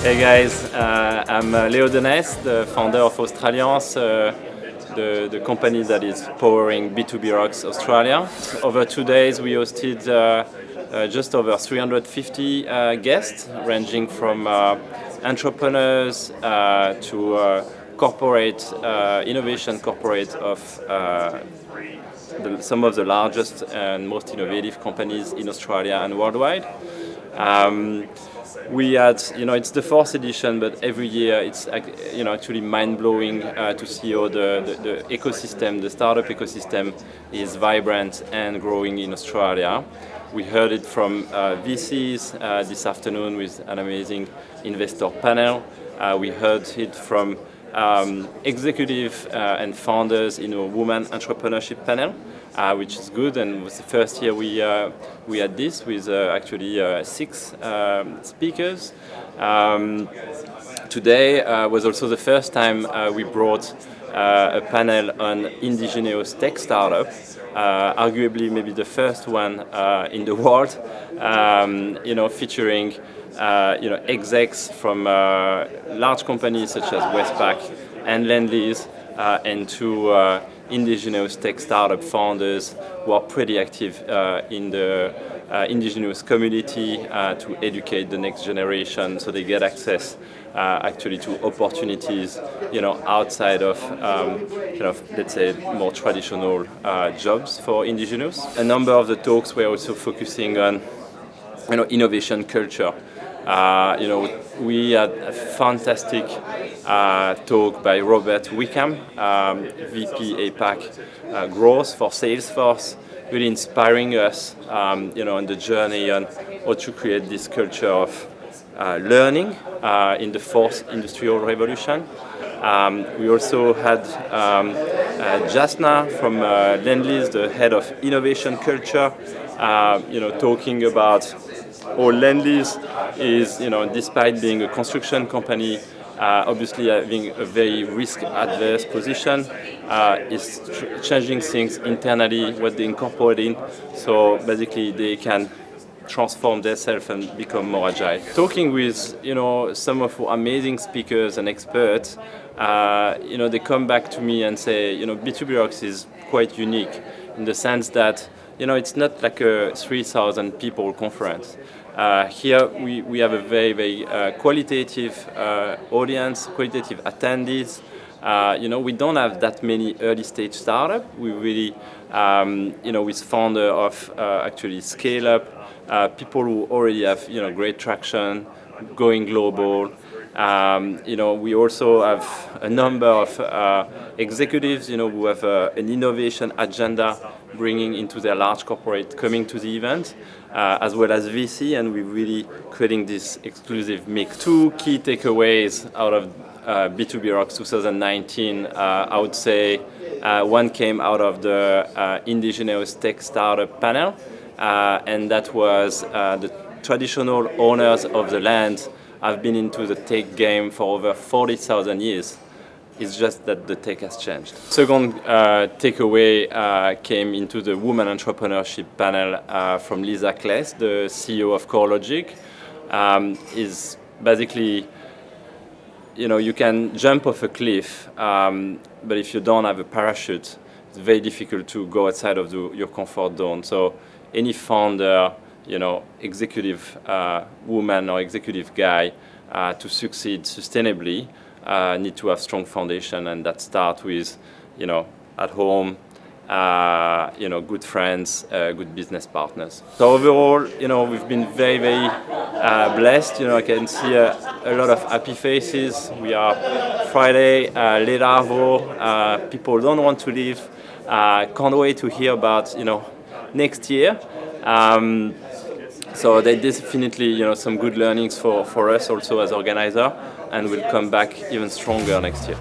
Hey guys, I'm Leo Denes, the founder of Australians, the company that is powering B2B Rocks Australia. Over 2 days we hosted just over 350 guests, ranging from entrepreneurs to corporate, innovation corporate of some of the largest and most innovative companies in Australia and worldwide. We had, it's the fourth edition, but every year it's, actually mind-blowing to see how the ecosystem, the startup ecosystem, is vibrant and growing in Australia. We heard it from VCs this afternoon with an amazing investor panel. We heard it from executive and founders in a woman entrepreneurship panel, which is good, and it was the first year we had this with actually 6 speakers. Today was also the first time we brought a panel on indigenous tech startup, arguably maybe the first one in the world, featuring execs from large companies such as Westpac and Lendlease, and to indigenous tech startup founders who are pretty active in the indigenous community to educate the next generation, so they get access actually to opportunities, outside of, let's say, more traditional jobs for indigenous. A number of the talks were also focusing on, innovation culture. We had a fantastic talk by Robert Wickham, VP APAC Growth for Salesforce, really inspiring us, on the journey on how to create this culture of learning in the fourth industrial revolution. We also had Jasna from Lendlease, the head of innovation culture, talking about how Lendlease is, despite being a construction company, obviously having a very risk-adverse position, is changing things internally, what they incorporate in, so basically they can transform themselves and become more agile. Talking with, some of our amazing speakers and experts, they come back to me and say, B2B Rocks is quite unique in the sense that, it's not like a 3,000 people conference. Here we have a very, very qualitative audience, qualitative attendees. We don't have that many early stage startups. We really, with founder of actually scale up, people who already have, great traction, going global. We also have a number of executives, who have an innovation agenda bringing into their large corporate coming to the event, as well as VC, and we're really creating this exclusive mix. 2 key takeaways out of B2B Rocks 2019, I would say one came out of the indigenous tech startup panel, and that was the traditional owners of the land have been into the tech game for over 40,000 years. It's just that the tech has changed. Second takeaway came into the woman entrepreneurship panel from Lisa Kless, the CEO of CoreLogic. Is basically, you can jump off a cliff, but if you don't have a parachute, it's very difficult to go outside of your comfort zone. So any founder, executive woman or executive guy to succeed sustainably need to have strong foundation, and that starts with, at home, good friends, good business partners. So overall, we've been very, very blessed. I can see a lot of happy faces. We are Friday, late Arvo. People don't want to leave. Can't wait to hear about, next year. So they definitely, some good learnings for us also as organizer, and we'll come back even stronger next year.